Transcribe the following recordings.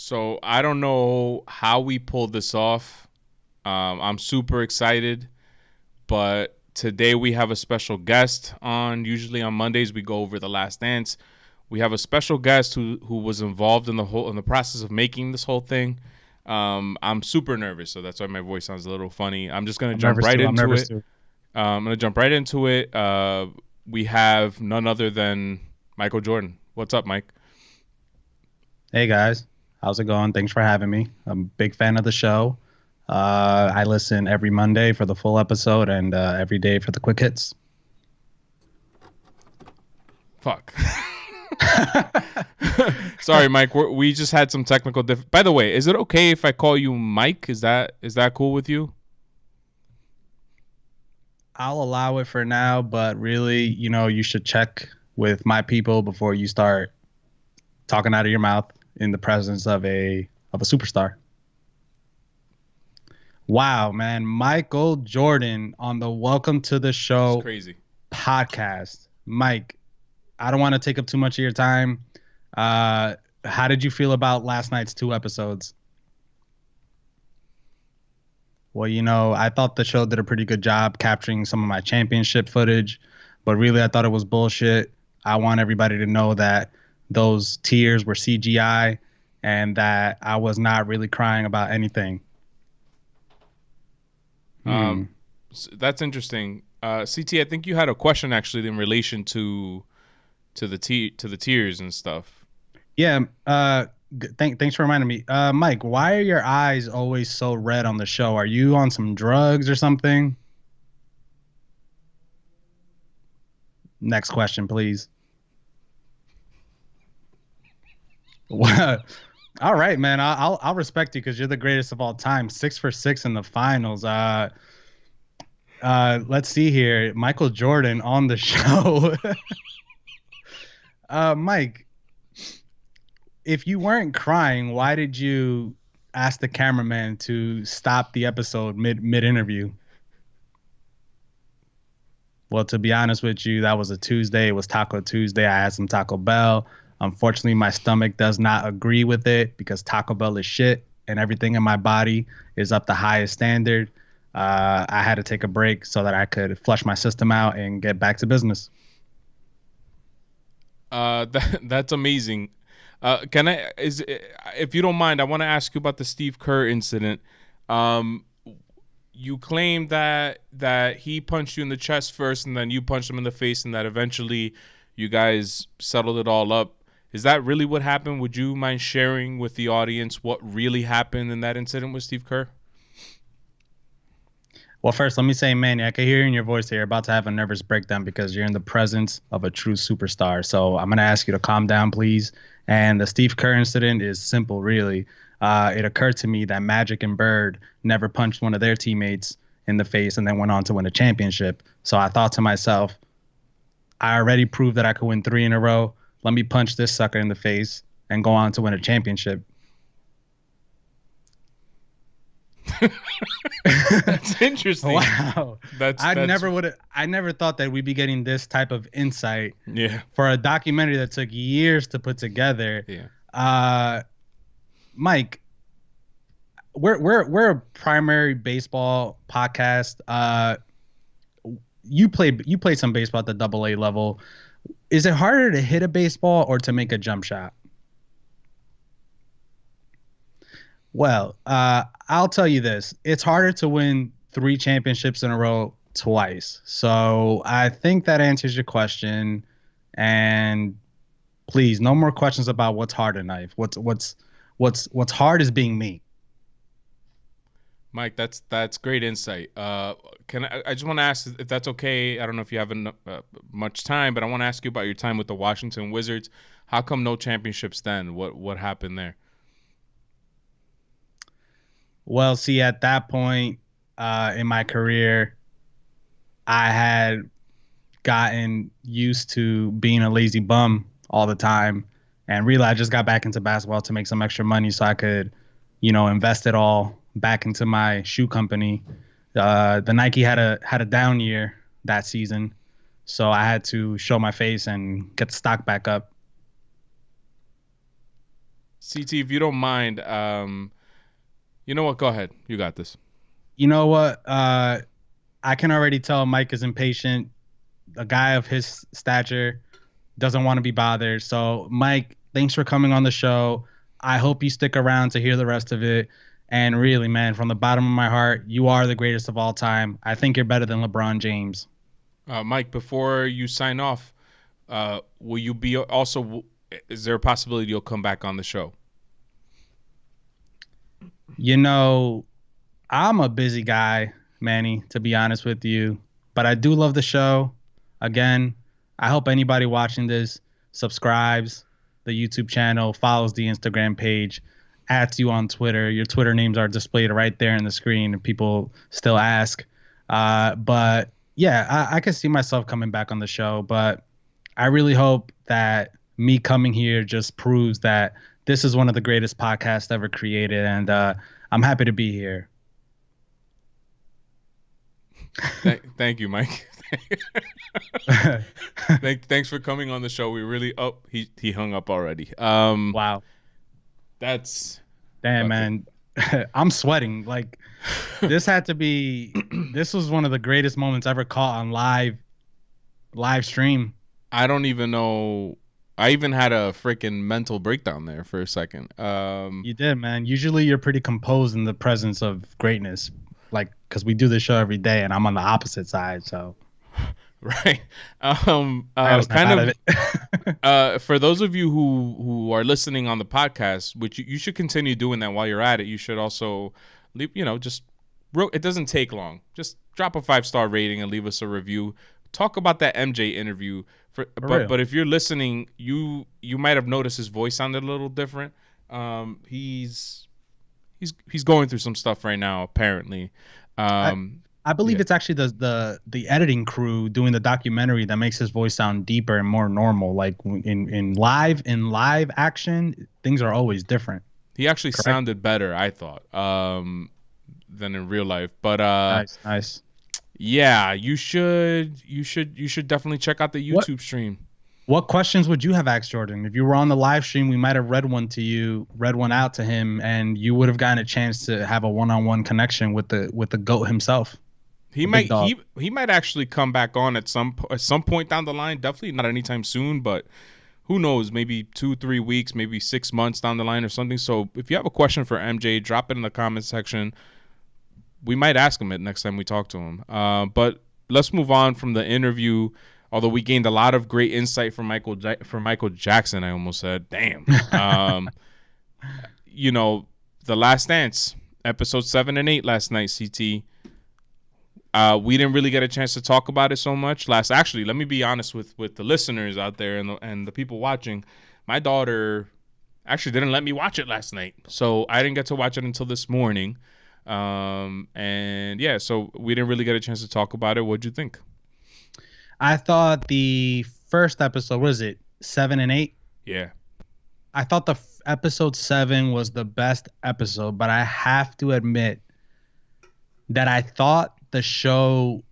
So I don't know how we pulled this off. I'm super excited, but today we have a special guest on. Usually on Mondays we go over The Last Dance. We have a special guest who was involved in the process of making this whole thing. I'm super nervous, so that's why my voice sounds a little funny. I'm just gonna I'm jump nervous right too. I'm into nervous it. too. I'm gonna jump right into it. We have none other than Michael Jordan. What's up, Mike? Hey guys, how's it going? Thanks for having me. I'm a big fan of the show. I listen every Monday for the full episode and every day for the quick hits. Fuck. Sorry, Mike. We just had some technical By the way, is it okay if I call you Mike? Is that cool with you? I'll allow it for now, but really, you should check with my people before you start talking out of your mouth in the presence of a superstar. Wow, man, Michael Jordan on the Welcome to the It's Show crazy. podcast. Mike, I don't want to take up too much of your time. Uh, how did you feel about last night's two episodes? Well, I thought the show did a pretty good job capturing some of my championship footage, but really I thought it was bullshit. I want everybody to know that those tears were CGI and that I was not really crying about anything. Um, Hmm. that's interesting. CT, I think you had a question actually in relation to the tears and stuff. Yeah. Thanks for reminding me. Mike, why are your eyes always so red on the show? Are you on some drugs or something? Next question, please. What? All right, man. I'll respect you because you're the greatest of all time. 6 for 6 in the finals. Let's see here. Michael Jordan on the show. Mike, if you weren't crying, why did you ask the cameraman to stop the episode mid interview? Well, to be honest with you, that was a Tuesday. It was Taco Tuesday. I had some Taco Bell. Unfortunately, my stomach does not agree with it because Taco Bell is shit and everything in my body is up the highest standard. I had to take a break so that I could flush my system out and get back to business. That's amazing. Can I is If you don't mind, I want to ask you about the Steve Kerr incident. Um, you claim that he punched you in the chest first, and then you punched him in the face, and that eventually you guys settled it all up. Is that really what happened? Would you mind sharing with the audience what really happened in that incident with Steve Kerr? Well, first, let me say, Manny, I can hear in your voice that you're about to have a nervous breakdown because you're in the presence of a true superstar. So I'm going to ask you to calm down, please. And the Steve Kerr incident is simple, really. It occurred to me that Magic and Bird never punched one of their teammates in the face and then went on to win a championship. So I thought to myself, I already proved that I could win three in a row. Let me punch this sucker in the face and go on to win a championship. That's interesting. Wow. That's I never thought that we'd be getting this type of insight Yeah, for a documentary that took years to put together. yeah. Uh Mike, we're a primary baseball podcast. You played some baseball at the double A level. Is it harder to hit a baseball or to make a jump shot? Well, I'll tell you this. It's harder to win three championships in a row twice. So I think that answers your question. And please, no more questions about what's hard in life. What's hard is being me. Mike, that's great insight. Can I just want to ask if that's okay? I don't know if you have much time, but I want to ask you about your time with the Washington Wizards. How come no championships then? What happened there? Well, see, at that point in my career, I had gotten used to being a lazy bum all the time. And really, I just got back into basketball to make some extra money so I could, invest it all back into my shoe company. The Nike had a down year that season, so I had to show my face and get the stock back up. CT, if you don't mind, you know what? Go ahead. You got this. You know what? I can already tell Mike is impatient. A guy of his stature doesn't want to be bothered. So, Mike, thanks for coming on the show. I hope you stick around to hear the rest of it. And really, man, from the bottom of my heart, you are the greatest of all time. I think you're better than LeBron James. Mike, before you sign off, will you be also? Is there a possibility you'll come back on the show? You know, I'm a busy guy, Manny, to be honest with you, but I do love the show. Again, I hope anybody watching this subscribes the YouTube channel, follows the Instagram page, adds you on Twitter. Your Twitter names are displayed right there in the screen, and people still ask. But yeah, I can see myself coming back on the show, but I really hope that me coming here just proves that this is one of the greatest podcasts ever created, and I'm happy to be here. Thank you, Mike. Thanks for coming on the show. We really he hung up already. Wow. That's damn, man. I'm sweating. Like this was one of the greatest moments ever caught on live stream. I don't even know. I even had a freaking mental breakdown there for a second. You did, man. Usually you're pretty composed in the presence of greatness, like because we do this show every day, and I'm on the opposite side. So, right. Kind of. For those of you who are listening on the podcast, which you should continue doing that while you're at it. You should also leave. It doesn't take long. Just drop a 5-star rating and leave us a review. Talk about that MJ interview. But if you're listening, you might have noticed his voice sounded a little different. He's going through some stuff right now, apparently. I believe it's actually the editing crew doing the documentary that makes his voice sound deeper and more normal. Like in live action, things are always different. He actually sounded better, I thought, than in real life. But nice. Yeah, you should definitely check out the YouTube stream. What questions would you have asked Jordan? If you were on the live stream, we might have read one out to him, and you would have gotten a chance to have a one-on-one connection with the GOAT himself. He might actually come back on at some point down the line. Definitely not anytime soon, but who knows? Maybe 2-3 weeks, maybe 6 months down the line or something. So if you have a question for MJ, drop it in the comment section. We might ask him it next time we talk to him. But let's move on from the interview. Although we gained a lot of great insight from Michael Jackson, I almost said, damn. The Last Dance, episode 7 and 8 last night, CT. We didn't really get a chance to talk about it so much. Actually, let me be honest with the listeners out there and the people watching. My daughter actually didn't let me watch it last night, so I didn't get to watch it until this morning. So we didn't really get a chance to talk about it. What'd you think? I thought the first episode, what is it, 7 and 8? Yeah. I thought the episode 7 was the best episode, but I have to admit that I thought the show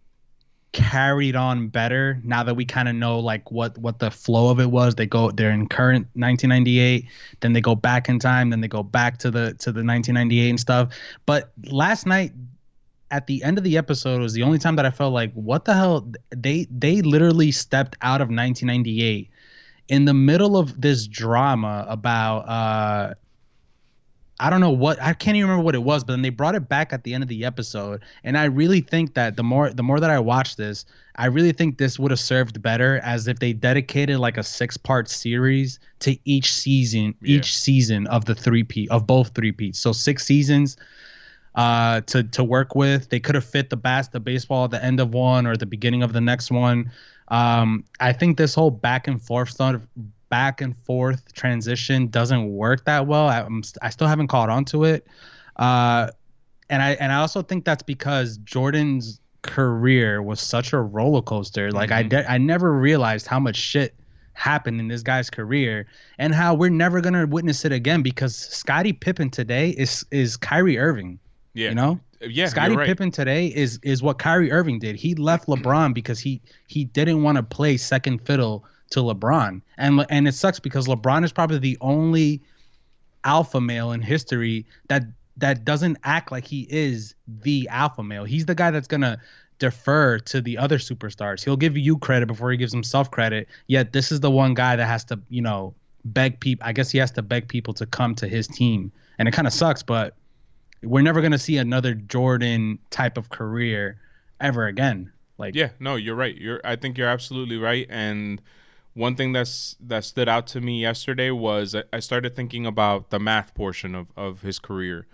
carried on better now that we kind of know like what the flow of it was. They're in current 1998, then they go back in time, then they go back to the 1998 and stuff. But last night at the end of the episode was the only time that I felt like, what the hell? They literally stepped out of 1998 in the middle of this drama about I don't know what, I can't even remember what it was, but then they brought it back at the end of the episode. And I really think that the more that I watch this, I really think this would have served better as if they dedicated like a 6-part series to each season of both three-peats. So 6 seasons to work with. They could have fit the baseball at the end of one or the beginning of the next one. I think this whole back and forth transition doesn't work that well. I still haven't caught on to it. And I also think that's because Jordan's career was such a roller coaster. Like I never realized how much shit happened in this guy's career and how we're never going to witness it again because Scottie Pippen today is Kyrie Irving. Yeah. You know? Yeah, Scottie Pippen today is what Kyrie Irving did. He left LeBron because he didn't want to play second fiddle to LeBron. And it sucks because LeBron is probably the only alpha male in history that doesn't act like he is the alpha male. He's the guy that's gonna defer to the other superstars. He'll give you credit before he gives himself credit. Yet this is the one guy that has to, beg people. I guess he has to beg people to come to his team, and it kind of sucks. But we're never gonna see another Jordan type of career ever again. Like, Yeah, no, you're right. I think you're absolutely right. And one thing that stood out to me yesterday was I started thinking about the math portion of his career.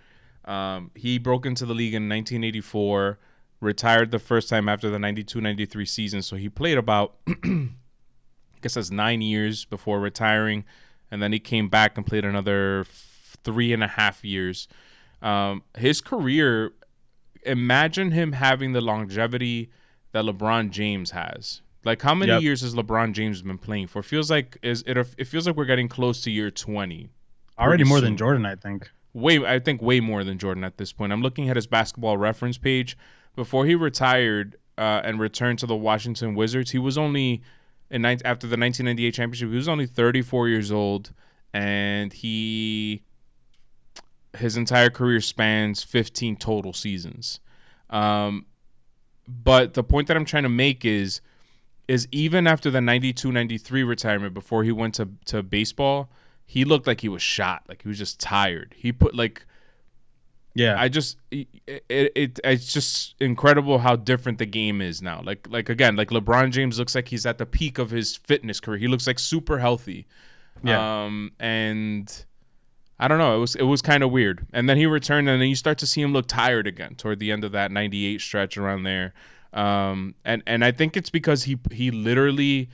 He broke into the league in 1984, retired the first time after the 92-93 season. So he played about, I guess that's 9 years before retiring. And then he came back and played another 3.5 years. His career, imagine him having the longevity that LeBron James has. Like, how many yep, years has LeBron James been playing for? It feels like we're getting close to year 20 already pretty more than soon. Jordan, I think. I think way more than Jordan at this point. I'm looking at his basketball reference page. Before he retired and returned to the Washington Wizards, he was only after the 1998 championship. He was only 34 years old, and his entire career spans 15 total seasons. Um, but the point that I'm trying to make is even after the 92-93 retirement, before he went to baseball, he looked like he was shot, like he was just tired. He put like Yeah, I just it's just incredible how different the game is now. Like again, like LeBron James looks like he's at the peak of his fitness career. He looks like super healthy. yeah. And I don't know, it was kind of weird. And then he returned, and then you start to see him look tired again toward the end of that 98 stretch around there. And I think it's because he literally,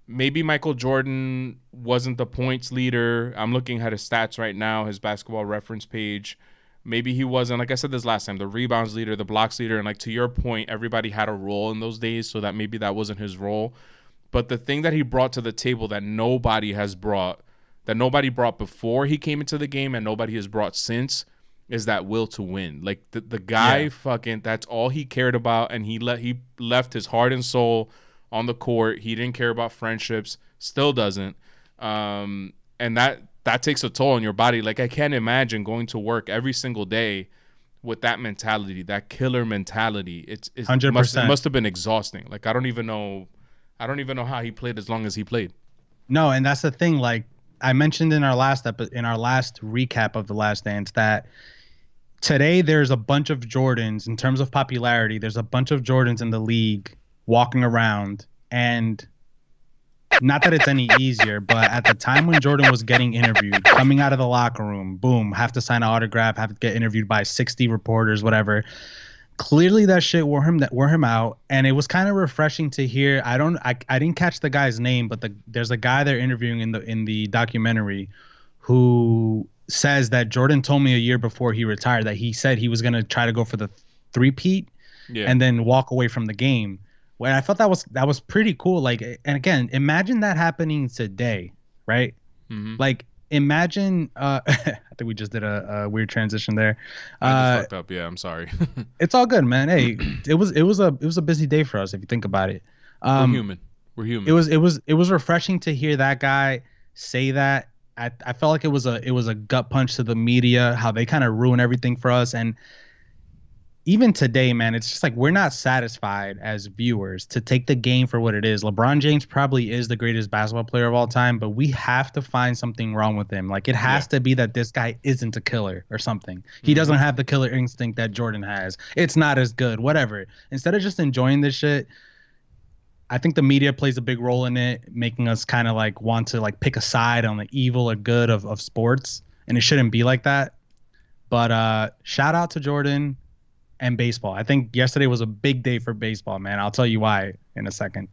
maybe Michael Jordan wasn't the points leader. I'm looking at his stats right now, his basketball reference page. Maybe he wasn't, like I said this last time, the rebounds leader, the blocks leader, and like to your point, everybody had a role in those days, so that maybe that wasn't his role. But the thing that he brought to the table that nobody brought before he came into the game, and nobody has brought since, is that will to win. Like the Yeah. guy, fucking, that's all he cared about, and he left his heart and soul on the court. He didn't care about friendships, still doesn't. And that takes a toll on your body. Like, I can't imagine going to work every single day with that mentality, that killer mentality. It must it 100%. must have been exhausting. Like, I don't even know how he played as long as he played. No, and that's the thing. Like I mentioned in our last recap of The Last Dance, that today there's a bunch of Jordans in terms of popularity. There's a bunch of Jordans in the league walking around, and not that it's any easier, but at the time when Jordan was getting interviewed, coming out of the locker room, boom, have to sign an autograph, have to get interviewed by 60 reporters, whatever. Clearly that shit wore him out, and it was kind of refreshing to hear. I didn't catch the guy's name, but there's a guy they're interviewing in the documentary who says that Jordan told me a year before he retired that he said he was going to try to go for the three-peat Yeah. and then walk away from the game. Well, I thought that was pretty cool. Like, and again, imagine that happening today, right? Mm-hmm. Like, imagine. I think we just did a weird transition there. I just fucked up. Yeah, I'm sorry. It's all good, man. Hey, it was a busy day for us if you think about it. We're human. We're human. It was refreshing to hear that guy say that. I felt like it was a gut punch to the media, how they kind of ruin everything for us. And even today, man, it's just like we're not satisfied as viewers to take the game for what it is. LeBron James probably is the greatest basketball player of all time, but we have to find something wrong with him. Like, it has to be that this guy isn't a killer or something. He doesn't have the killer instinct that Jordan has. It's not as good, whatever. Instead of just enjoying this shit, I think the media plays a big role in it, making us kind of like want to like pick a side on the evil or good of sports. And it shouldn't be like that. But shout out to Jordan and baseball. I think yesterday was a big day for baseball, man. I'll tell you why in a second.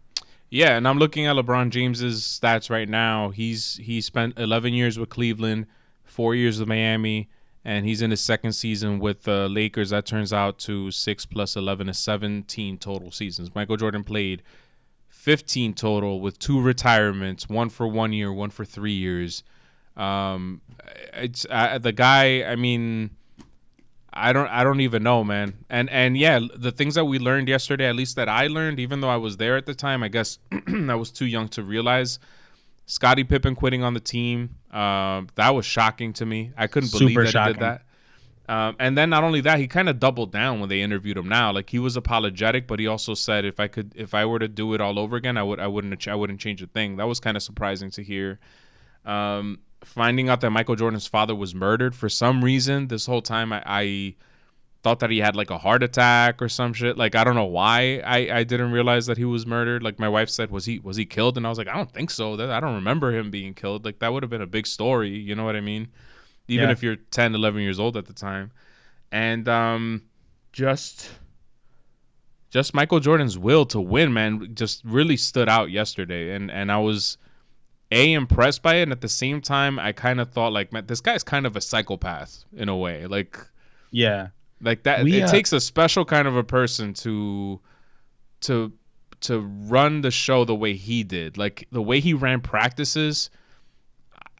Yeah, and I'm looking at LeBron James's stats right now. He spent 11 years with Cleveland, 4 years with Miami, and he's in his second season with the Lakers. That turns out to 6 plus 11 is 17 total seasons. Michael Jordan played 15 total with 2 retirements, one for 1 year, one for 3 years. It's the guy. I mean, I don't even know, man. And yeah, the things that we learned yesterday, at least that I learned, even though I was there at the time, I guess I was too young to realize Scottie Pippen quitting on the team. That was shocking to me. I couldn't believe Super that he did shocking. that. And then not only that, he kind of doubled down when they interviewed him. Now, like he was apologetic, but he also said if I were to do it all over again, I wouldn't change a thing. That was kind of surprising to hear. Finding out that Michael Jordan's father was murdered for some reason this whole time, I thought that he had like a heart attack or some shit. Like I don't know why I didn't realize that he was murdered. Like my wife said, was he killed? And I was like, I don't think so. I don't remember him being killed. Like that would have been a big story. You know what I mean? Even Yeah. if you're 10, 11 years old at the time. And just just Michael Jordan's will to win, man, just really stood out yesterday. And I was impressed by it, and at the same time, I kind of thought like, man, this guy's kind of a psychopath in a way. Yeah. Like that. We It takes a special kind of a person to to run the show the way he did. Like the way he ran practices.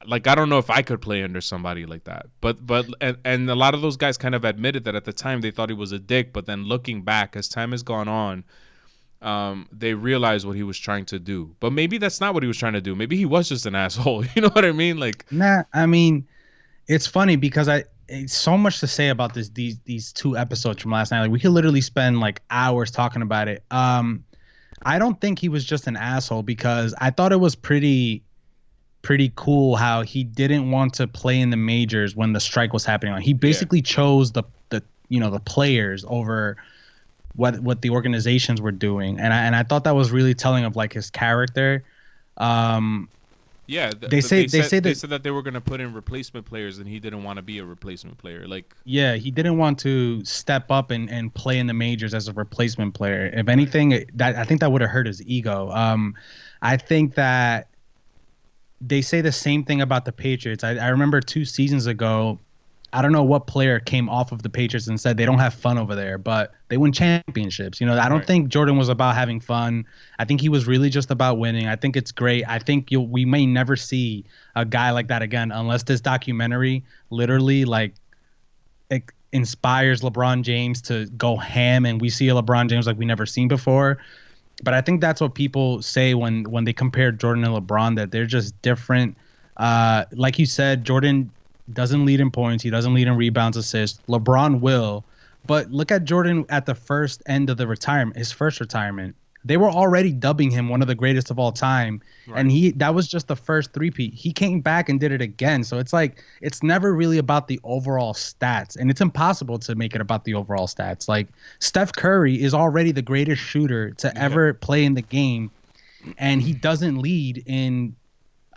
Like I don't know if I could play under somebody like that. And a lot of those guys kind of admitted that at the time they thought he was a dick, but then looking back as time has gone on, they realized what he was trying to do. But maybe that's not what he was trying to do. Maybe he was just an asshole. You know what I mean? Like, Nah, I mean, it's funny because it's so much to say about these two episodes from last night. Like we could literally spend like hours talking about it. I don't think he was just an asshole because I thought it was pretty cool how he didn't want to play in the majors when the strike was happening. He yeah, basically chose the the players over what the organizations were doing, and I thought that was really telling of like his character. Um, yeah. they say They that said that they were gonna put in replacement players, and he didn't want to be a replacement player. Like, yeah, he didn't want to step up and play in the majors as a replacement player. If right, anything, that I think that would have hurt his ego. I think that they say the same thing about the Patriots. I remember 2 seasons ago, I don't know what player came off of the Patriots and said they don't have fun over there, but they win championships. I don't right. think Jordan was about having fun. I think he was really just about winning. I think it's great. I think we may never see a guy like that again unless this documentary literally like it inspires LeBron James to go ham and we see a LeBron James like we never seen before. But I think that's what people say when they compare Jordan and LeBron, that they're just different. Like you said, Jordan doesn't lead in points. He doesn't lead in rebounds, assists. LeBron will. But look at Jordan at the first end of the retirement, his first retirement. They were already dubbing him one of the greatest of all time. Right. And that was just the first three-peat. He came back and did it again. So it's like it's never really about the overall stats. And it's impossible to make it about the overall stats. Like Steph Curry is already the greatest shooter to Yeah. ever play in the game, and he doesn't lead in.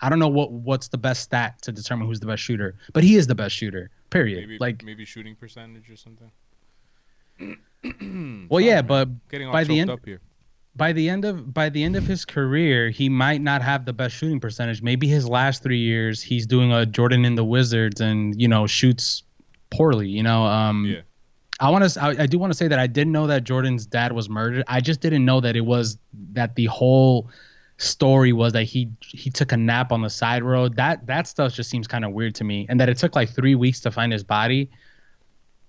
I don't know what's the best stat to determine who's the best shooter, but he is the best shooter. Period. Like, Maybe shooting percentage or something. well, Sorry, yeah, man. but Getting all by the choked end up here. by the end of his career, he might not have the best shooting percentage. Maybe his last 3 years, he's doing a Jordan in the Wizards and shoots poorly. Yeah. I do want to say that I didn't know that Jordan's dad was murdered. I just didn't know that it was that the whole story was that he took a nap on the side road. That stuff just seems kind of weird to me, and that it took like 3 weeks to find his body.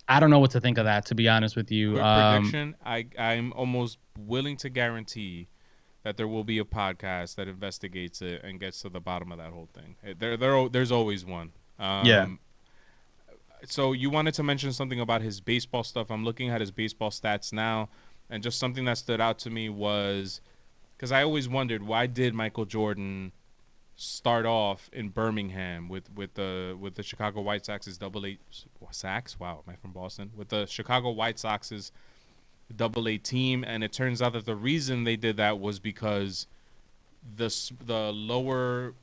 I don't know what to think of that, to be honest with you. Quick prediction. I'm almost willing to guarantee that there will be a podcast that investigates it and gets to the bottom of that whole thing. There's always one. Yeah. So you wanted to mention something about his baseball stuff. I'm looking at his baseball stats now, and just something that stood out to me was because I always wondered why did Michael Jordan start off in Birmingham with the Chicago White Sox's double A sacks. Wow, am I from Boston? With the Chicago White Sox's double A team, and it turns out that the reason they did that was because the lower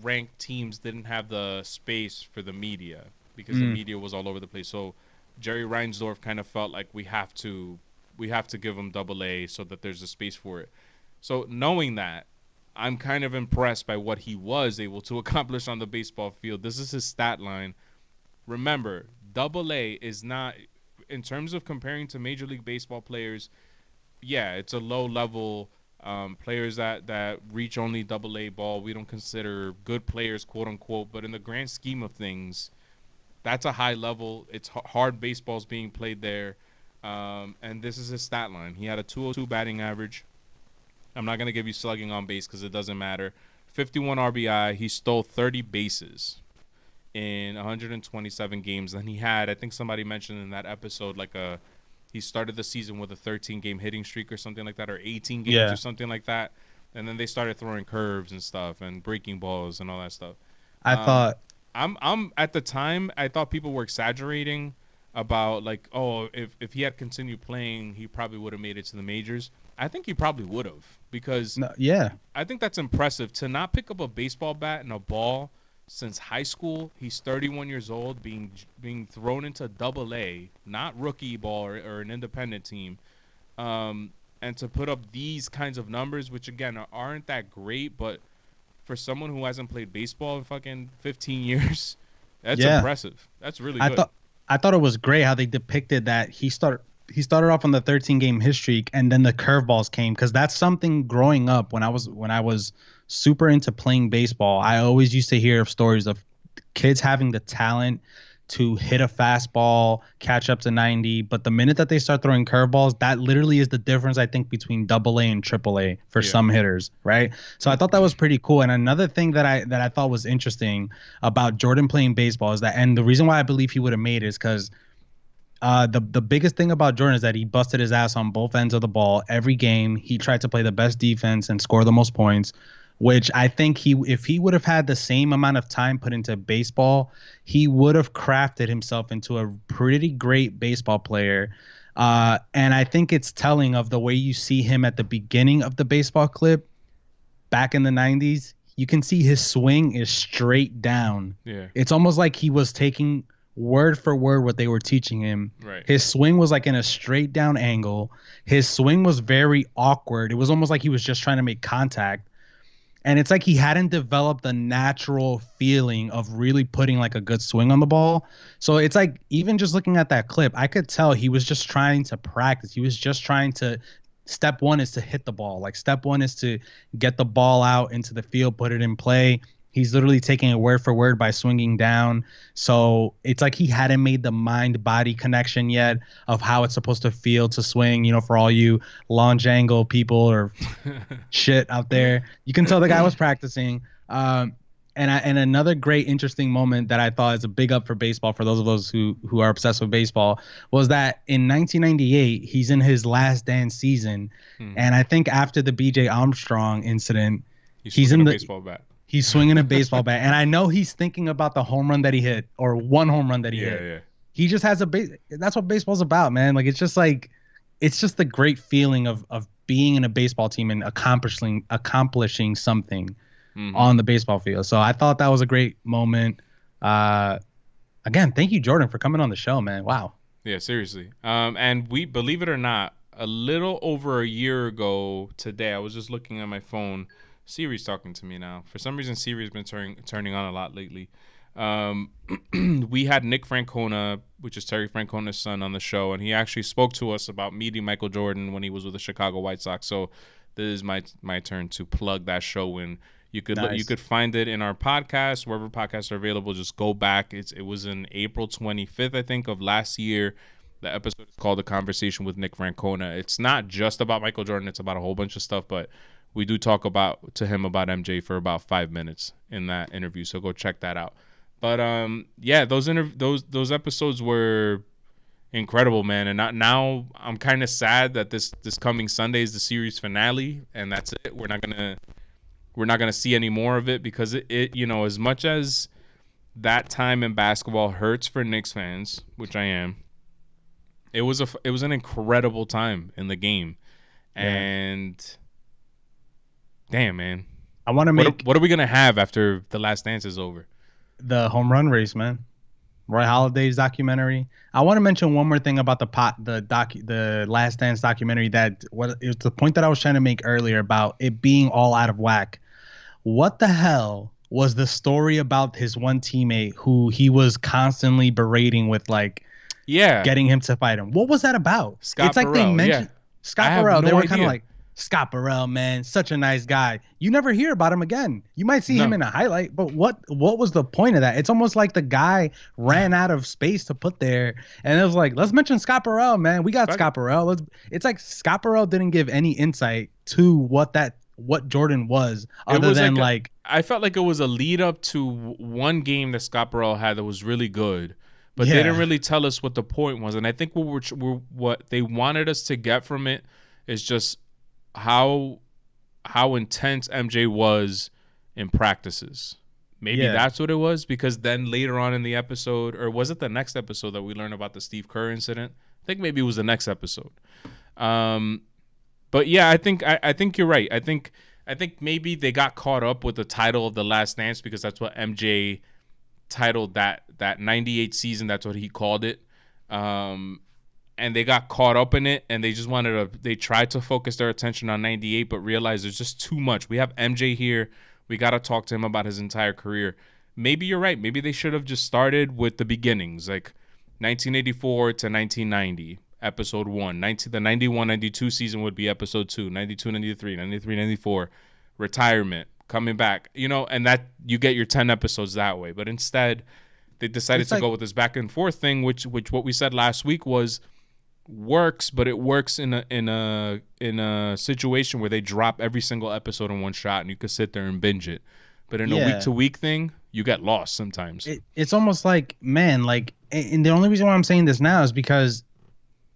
ranked teams didn't have the space for the media because the Mm. media was all over the place. So Jerry Reinsdorf kind of felt like we have to give them double A so that there's a space for it. So knowing that, I'm kind of impressed by what he was able to accomplish on the baseball field. This is his stat line. Remember, double A is not, in terms of comparing to Major League Baseball players, yeah, it's a low level players that reach only double A ball. We don't consider good players, quote unquote, but in the grand scheme of things, that's a high level. It's hard baseballs being played there. And this is his stat line. He had a 202 batting average. I'm not going to give you slugging on base because it doesn't matter. 51 RBI. He stole 30 bases in 127 games. And he had, I think somebody mentioned in that episode, he started the season with a 13-game hitting streak or something like that, or 18 games or Yeah. something like that. And then they started throwing curves and stuff and breaking balls and all that stuff. I Um, thought, I'm at the time I thought people were exaggerating about like, oh, if he had continued playing, he probably would have made it to the majors. I think he probably would have, because no, yeah. I think that's impressive to not pick up a baseball bat and a ball since high school. He's 31 years old, being thrown into Double A, not rookie ball or an independent team, and to put up these kinds of numbers, which again aren't that great, but for someone who hasn't played baseball in fucking 15 years, that's Yeah. impressive. That's really I good. thought I thought it was great how they depicted that he started off on the 13-game hit streak, and then the curveballs came, because that's something growing up when I was super into playing baseball. I always used to hear of stories of kids having the talent to hit a fastball, catch up to 90, but the minute that they start throwing curveballs, that literally is the difference, I think, between double A and triple A for Yeah. some hitters, right? So I thought that was pretty cool. And another thing that I thought was interesting about Jordan playing baseball is that, and the reason why I believe he would have made it is because the biggest thing about Jordan is that he busted his ass on both ends of the ball every game. He tried to play the best defense and score the most points, which I think if he would have had the same amount of time put into baseball, he would have crafted himself into a pretty great baseball player. And I think it's telling of the way you see him at the beginning of the baseball clip back in the 90s. You can see his swing is straight down. Yeah. It's almost like he was taking word for word what they were teaching him. Right. His swing was like in a straight down angle. His swing was very awkward. It was almost like he was just trying to make contact. And it's like he hadn't developed the natural feeling of really putting like a good swing on the ball. So it's like, even just looking at that clip, I could tell he was just trying to practice. He was just trying to, step one is to hit the ball. Like, step one is to get the ball out into the field, put it in play. He's literally taking it word for word by swinging down. So it's like he hadn't made the mind-body connection yet of how it's supposed to feel to swing. You know, for all you launch angle people or shit out there, you can tell the guy was practicing. And another great interesting moment that I thought is a big up for baseball, for those of us who are obsessed with baseball, was that in 1998 he's in his last dance season, and I think after the B.J. Armstrong incident, He's in the baseball bat. He's swinging a baseball bat, and I know he's thinking about the home run that he hit, or one home run that he hit. Yeah. He just has that's what baseball's about, man. Like, it's just the great feeling of being in a baseball team and accomplishing something on the baseball field. So I thought that was a great moment. Again, thank you, Jordan, for coming on the show, man. Wow. Yeah, seriously. And we, believe it or not, a little over a year ago today, I was just looking at my phone. Siri's talking to me now. For some reason, Siri's been turning on a lot lately. We had Nick Francona, which is Terry Francona's son, on the show, and he actually spoke to us about meeting Michael Jordan when he was with the Chicago White Sox. So this is my turn to plug that show in. You could Nice. you could find it in our podcast, wherever podcasts are available. Just go back. It was in April 25th, I think, of last year. The episode is called "The Conversation with Nick Francona." It's not just about Michael Jordan; it's about a whole bunch of stuff, but we do talk to him about MJ for about 5 minutes in that interview, so go check that out. But yeah, those episodes were incredible, man. And now I'm kind of sad that this coming Sunday is the series finale, and that's it. We're not gonna see any more of it, because it you know, as much as that time in basketball hurts for Knicks fans, which I am, it was an incredible time in the game, and damn, man. I want to make What are we gonna have after The Last Dance is over? the home run race, man. Roy Halladay's documentary. I want to mention one more thing about the Last Dance documentary. It's the point that I was trying to make earlier about it being all out of whack. What the hell was the story about his one teammate who he was constantly berating with, like, getting him to fight him? What was that about? Scott it's like Burrell, they mentioned Scott Burrell. They were kind of like, Scott Burrell, man, such a nice guy. You never hear about him again. You might see him in a highlight, but what was the point of that? It's almost like the guy ran out of space to put there, and it was like, let's mention Scott Burrell, man. We got Scott Burrell. It's like Scott Burrell didn't give any insight to what Jordan was, other than like I felt like it was a lead up to one game that Scott Burrell had that was really good, but they didn't Yeah, really tell us what the point was. And I think what they wanted us to get from it is just how intense MJ was in practices. Maybe yeah, that's what it was, because then later on in the episode, or was it the next episode that we learned about the Steve Kerr incident? I think maybe it was the next episode. Um, but yeah, I think you're right. I think maybe they got caught up with the title of The Last Dance because that's what MJ titled that 98 season. That's what he called it. Um, and they got caught up in it, and they just wanted to, they tried to focus their attention on 98 but realized there's just too much. We have MJ here. We got to talk to him about his entire career. Maybe you're right. Maybe they should have just started with the beginnings, like 1984 to 1990, episode 1. The 91-92 season would be episode 2. 92-93, 93-94, retirement, coming back, and that you get your 10 episodes that way. But instead, they decided it's to like go with this back and forth thing, which what we said last week was works, but it works in a situation where they drop every single episode in one shot, and you could sit there and binge it. But in a week yeah. to week thing, you get lost sometimes. It's almost like, man, like, and the only reason why I'm saying this now is because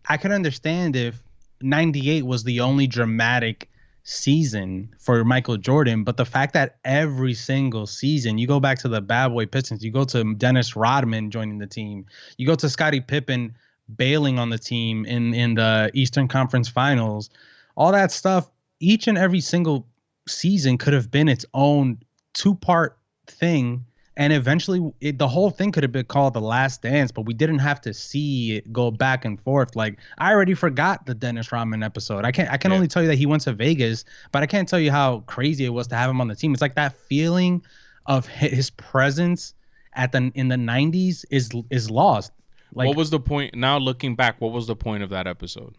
I could understand if 98 was the only dramatic season for Michael Jordan, but the fact that every single season, you go back to the Bad Boy Pistons, you go to Dennis Rodman joining the team, you go to Scottie Pippen bailing on the team in the Eastern Conference Finals, all that stuff, each and every single season could have been its own two-part thing, and eventually the whole thing could have been called The Last Dance, but we didn't have to see it go back and forth. Like, I already forgot the Dennis Rodman episode. I can Yeah. only tell you that he went to Vegas, but I can't tell you how crazy it was to have him on the team. It's like that feeling of his presence in the 90s is lost. What Like, was the point? Now looking back, what was the point of that episode?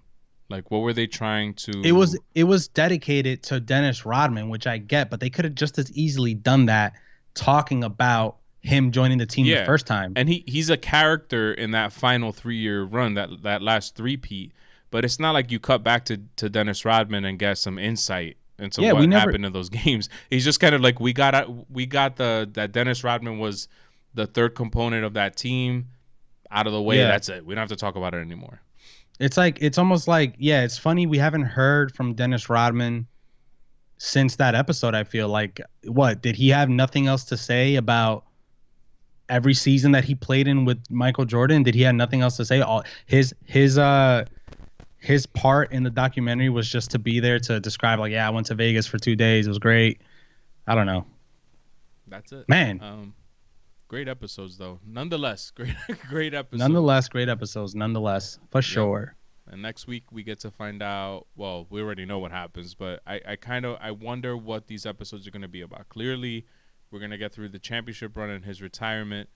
Like, what were they trying it was to? it was dedicated to Dennis Rodman, which I get, but they could have just as easily done that talking about him joining the team the Yeah, first time. and he's a character in that final 3 year run, that last three-peat. But it's not like you cut back to Dennis Rodman and get some insight into Yeah, we what never. happened in those games. He's just kind of like, we got the that Dennis Rodman was the third component of that team out of the way. Yeah, That's it. We don't have to talk about it anymore. it's almost like, yeah, it's funny we haven't heard from Dennis Rodman since that episode. I feel like, what, did he have nothing else to say about every season that he played in with Michael Jordan? Did he have nothing else to say? All his part in the documentary was just to be there to describe, like, yeah, I went to Vegas for 2 days. It was great. I don't know, That's it. man. Great episodes though. Nonetheless, great episodes. Nonetheless, great episodes. Nonetheless, for Yep. sure. And next week we get to find out. Well, we already know what happens, but I wonder what these episodes are going to be about. Clearly, we're going to get through the championship run and his retirement.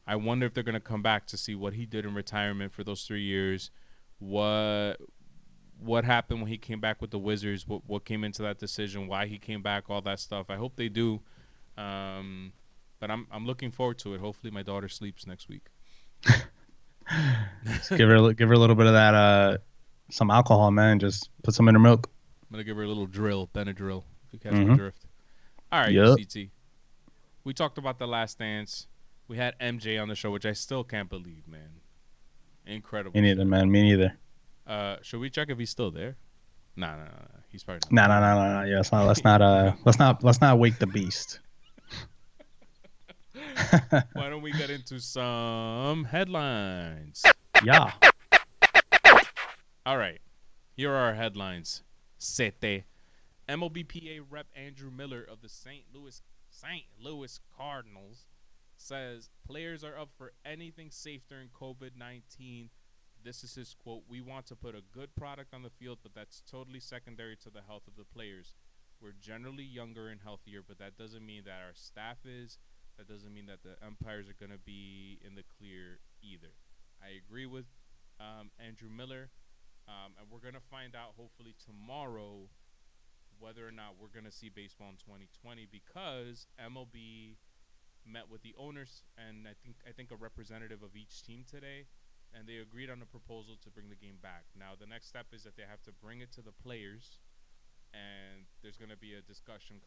I wonder if they're going to come back to see what he did in retirement for those 3 years. What what happened when he came back with the Wizards? What came into that decision? Why he came back? All that stuff. I hope they do. Um, but I'm looking forward to it. Hopefully, my daughter sleeps next week. Just give her a little bit of that some alcohol, man. Just put some in her milk. I'm gonna give her a little drill, Benadryl, if you catch my Mm-hmm. drift. All right, Yep. UCT. We talked about The Last Dance. We had MJ on the show, which I still can't believe, man. Me Incredible neither, shit. man. Me neither. Should we check if he's still there? Nah, nah, nah. He's probably No, no, no, no, no. Yeah, let's not wake the beast. not. Why don't we get into some headlines? Yeah. All right, here are our headlines. Sete. MLBPA rep Andrew Miller of the St. Louis Cardinals says players are up for anything safe during COVID-19. This is his quote. We want to put a good product on the field, but that's totally secondary to the health of the players. We're generally younger and healthier, but that doesn't mean that our staff is. That doesn't mean that the umpires are going to be in the clear either. I agree with Andrew Miller, and we're going to find out hopefully tomorrow whether or not we're going to see baseball in 2020 because MLB met with the owners and I think a representative of each team today, and they agreed on a proposal to bring the game back. Now the next step is that they have to bring it to the players, and there's going to be a discussion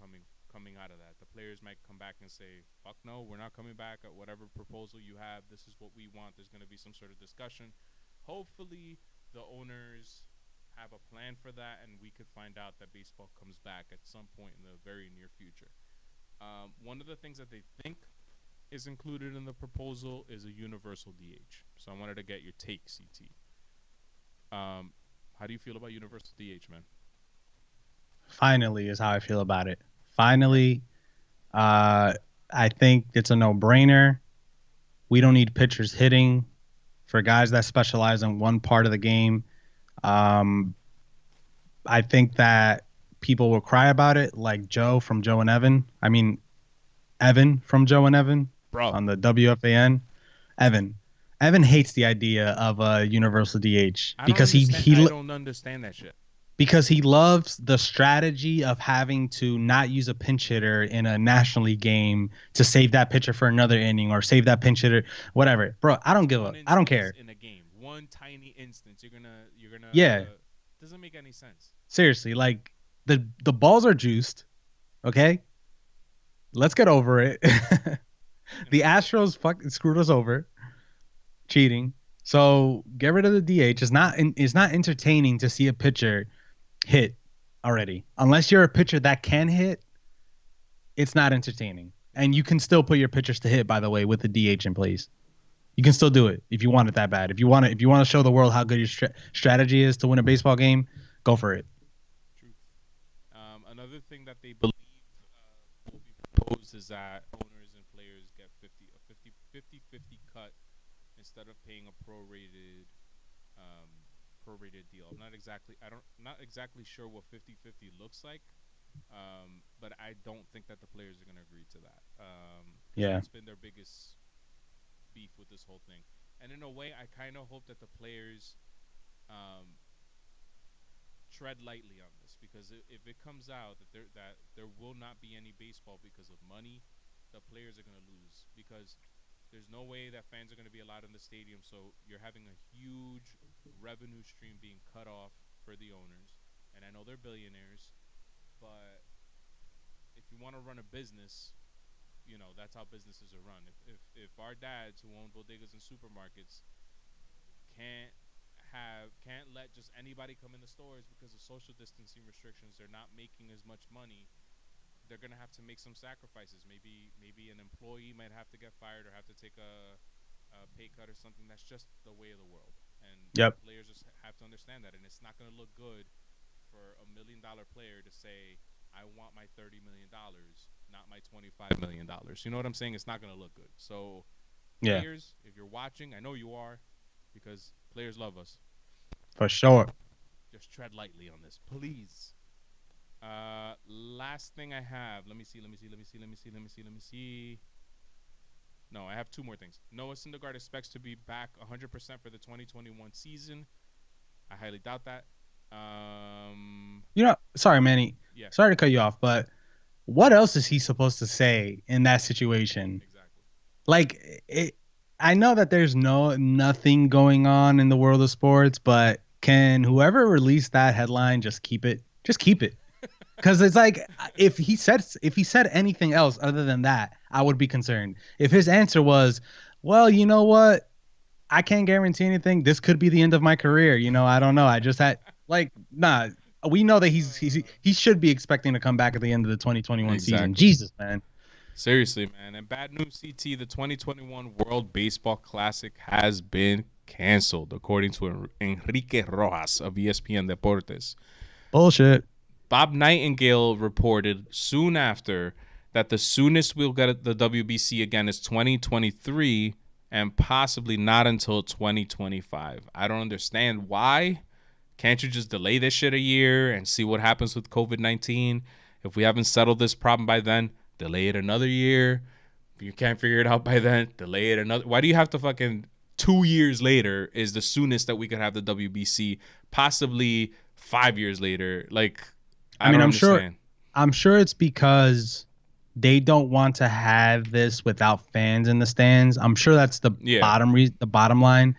coming out of that. The players might come back and say, "Fuck no, we're not coming back at whatever proposal you have. This is what we want." There's going to be some sort of discussion. Hopefully, the owners have a plan for that, and we could find out that baseball comes back at some point in the very near future. One of the things that they think is included in the proposal is a universal DH. So I wanted to get your take, CT. How do you feel about universal DH, man? Finally is how I feel about it. Finally, I think it's a no-brainer. We don't need pitchers hitting for guys that specialize in one part of the game. Um, I think that people will cry about it, like Joe from Joe and Evan. I mean, Evan from Joe and Evan Bro, on the WFAN. Evan. Evan hates the idea of a universal DH because I don't understand that shit. because he loves the strategy of having to not use a pinch hitter in a National League game to save that pitcher for another inning or save that pinch hitter, whatever. Bro, I don't give a, I don't care. In a game, one tiny instance, you're gonna. Yeah. Doesn't make any sense. Seriously, like the balls are juiced, okay? Let's get over it. The Astros fucking screwed us over, cheating. So get rid of the DH. It's not entertaining to see a pitcher hit already. Unless you're a pitcher that can hit, it's not entertaining. And you can still put your pitchers to hit, by the way, with the DH in place. You can still do it if you want it that bad. If you want to show the world how good your strategy is to win a baseball game, go for it. True. Another thing that they believe will be proposed is that owners and players get 50 cut instead of paying a um, prorated deal. Not exactly sure what 50-50 looks like. But I don't think that the players are going to agree to that. Yeah. It's been their biggest beef with this whole thing. And in a way, I kind of hope that the players tread lightly on this, because if it comes out that there will not be any baseball because of money, the players are going to lose, because there's no way that fans are going to be allowed in the stadium. So you're having a huge revenue stream being cut off for the owners. And I know they're billionaires, but if you want to run a business, that's how businesses are run. If our dads who own bodegas and supermarkets can't can't let just anybody come in the stores because of social distancing restrictions, they're not making as much money. They're gonna have to make some sacrifices. Maybe an employee might have to get fired or have to take a pay cut or something. That's just the way of the world, and Yep. players just have to understand that. And it's not gonna look good for $1 million player to say, "I want my $30 million, not my $25 million." You know what I'm saying? It's not gonna look good. So, Yeah, players, if you're watching, I know you are, because players love us. for sure. Just tread lightly on this, please. Last thing I have. Let me see. No, I have two more things. Noah Syndergaard expects to be back 100% for the 2021 season. I highly doubt that. Sorry, Manny. Yeah. Sorry to cut you off, but what else is he supposed to say in that situation? Exactly. Like I know that there's nothing going on in the world of sports, but can whoever released that headline just keep it? Just keep it. Because it's like if he said anything else other than that, I would be concerned. If his answer was, well, you know what? I can't guarantee anything. This could be the end of my career. I don't know. I just had nah. We know that he should be expecting to come back at the end of the 2021 season. Jesus, man. Seriously, man. And bad news, CT, the 2021 World Baseball Classic has been canceled, according to Enrique Rojas of ESPN Deportes. Bullshit. Bob Nightingale reported soon after that the soonest we'll get the WBC again is 2023, and possibly not until 2025. I don't understand why. Can't you just delay this shit a year and see what happens with COVID-19? If we haven't settled this problem by then, delay it another year. If you can't figure it out by then, delay it another. Why do you have to fucking 2 years later is the soonest that we could have the WBC? Possibly 5 years later. Like, I mean, I'm sure it's because they don't want to have this without fans in the stands. I'm sure that's the bottom line.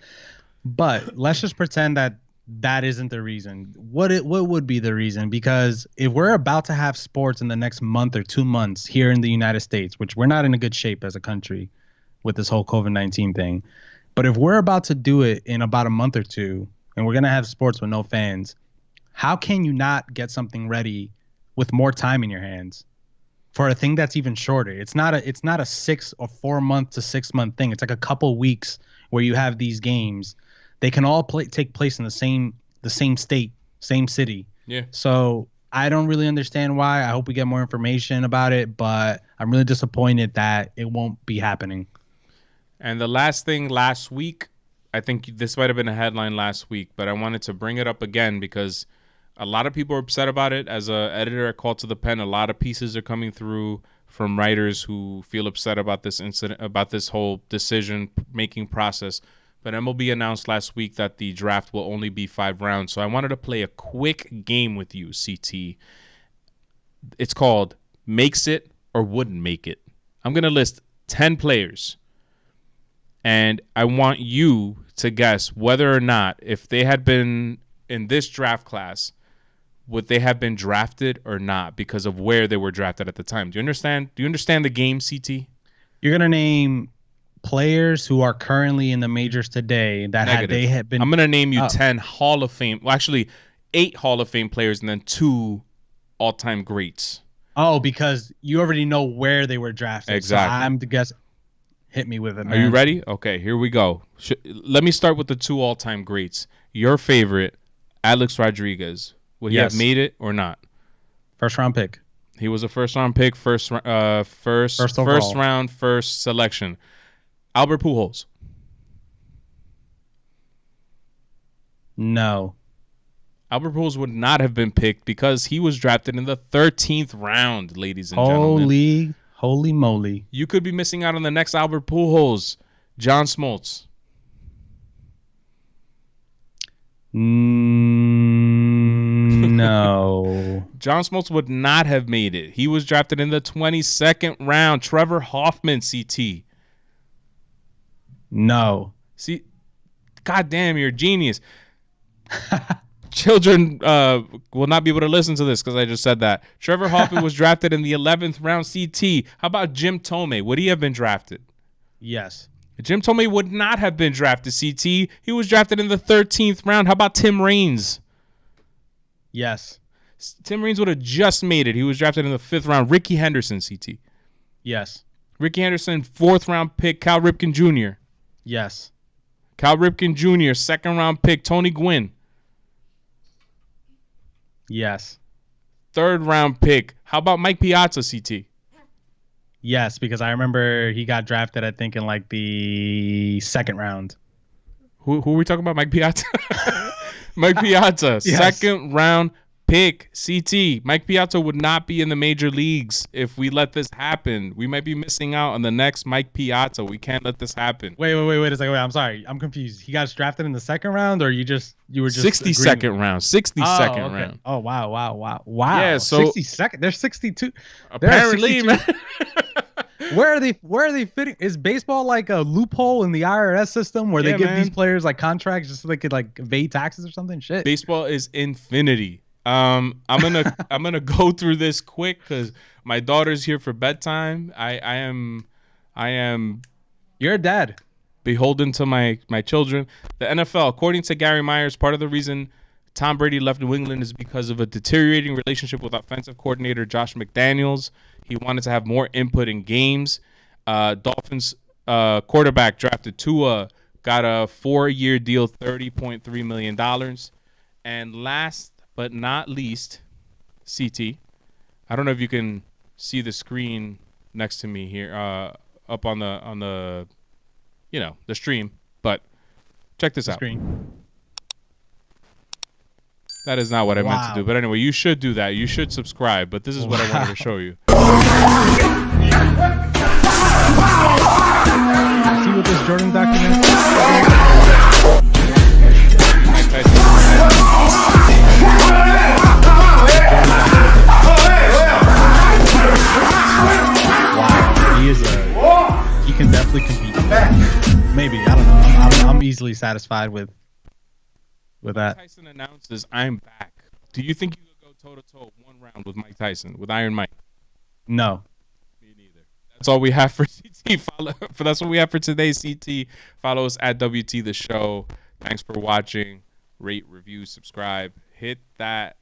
But let's just pretend that that isn't the reason. What would be the reason? Because if we're about to have sports in the next month or 2 months here in the United States, which we're not in a good shape as a country with this whole COVID-19 thing, but if we're about to do it in about a month or two, and we're gonna have sports with no fans, how can you not get something ready with more time in your hands for a thing that's even shorter? It's not a 6 or 4 month to 6 month thing. It's like a couple weeks where you have these games. They can all take place in the same state, same city. Yeah. So I don't really understand why. I hope we get more information about it, but I'm really disappointed that it won't be happening. And the last thing last week, I think this might have been a headline last week, but I wanted to bring it up again because a lot of people are upset about it. As an editor at Call to the Pen, a lot of pieces are coming through from writers who feel upset about this incident, about this whole decision-making process. But MLB announced last week that the draft will only be 5 rounds. So I wanted to play a quick game with you, CT. It's called Makes It or Wouldn't Make It. I'm going to list 10 players. And I want you to guess whether or not, if they had been in this draft class, would they have been drafted or not because of where they were drafted at the time. Do you understand? Do you understand the game, CT? You're going to name players who are currently in the majors today that Negative. had been. I'm going to name you 10 Hall of Fame. Well, actually, 8 Hall of Fame players and then 2 all-time greats. Oh, because you already know where they were drafted. Exactly. So I'm to guess. Hit me with it, man. Are you ready? Okay, here we go. Let me start with the 2 all-time greats. Your favorite, Alex Rodriguez. Would he have made it or not? First round pick. He was a first round pick, first round, first selection. Albert Pujols. No. Albert Pujols would not have been picked because he was drafted in the 13th round, ladies and gentlemen. Holy moly. You could be missing out on the next Albert Pujols. John Smoltz. No. John Smoltz would not have made it. He was drafted in the 22nd round. Trevor Hoffman, CT. No. See, goddamn, you're a genius. Children will not be able to listen to this because I just said that. Trevor Hoffman was drafted in the 11th round. CT. How about Jim Thome? Would he have been drafted? Yes. Jim Thome would not have been drafted, CT. He was drafted in the 13th round. How about Tim Raines? Yes. Tim Raines would have just made it. He was drafted in the 5th round. Rickey Henderson, CT. Yes. Rickey Henderson, 4th round pick. Cal Ripken Jr. Yes. Cal Ripken Jr., 2nd round pick. Tony Gwynn. Yes. 3rd round pick. How about Mike Piazza, CT? Yes, because I remember he got drafted, I think, in like the 2nd round. Who are we talking about? Mike Piazza? Mike Piazza, yes. 2nd round pick. CT. Mike Piazza would not be in the major leagues if we let this happen. We might be missing out on the next Mike Piazza. We can't let this happen. Wait a second. Wait, I'm sorry. I'm confused. He got drafted in the 2nd round, or you were just 62nd round. 62nd round. Oh, wow. Yeah, so 62nd. There's 62. Apparently, man. Where are they fitting? Is baseball like a loophole in the IRS system where they give these players like contracts just so they could like evade taxes or something? Shit. Baseball is infinity. I'm gonna go through this quick because my daughter's here for bedtime. I am. You're a dad. Beholden to my children. The NFL, according to Gary Myers, part of the reason Tom Brady left New England is because of a deteriorating relationship with offensive coordinator Josh McDaniels. He wanted to have more input in games. Dolphins quarterback drafted Tua got a 4-year deal, $30.3 million. And last but not least, CT. I don't know if you can see the screen next to me here, up on the the stream, but check this out. Screen. That is not what I meant to do. But anyway, you should do that. You should subscribe. But this is what I wanted to show you. See what this Jordan document is? Wow. He can definitely compete. Maybe. I don't know. I'm easily satisfied with with Mike that. Tyson announces, "I'm back." Do you think you could go toe to toe 1 round with Mike Tyson, with Iron Mike? No. Me neither. That's all we have for CT. That's what we have for today. CT. Follow us at WT the Show. Thanks for watching. Rate, review, subscribe. Hit that.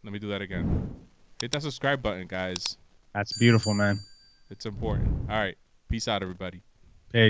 Let me do that again. Hit that subscribe button, guys. That's beautiful, man. It's important. All right. Peace out, everybody.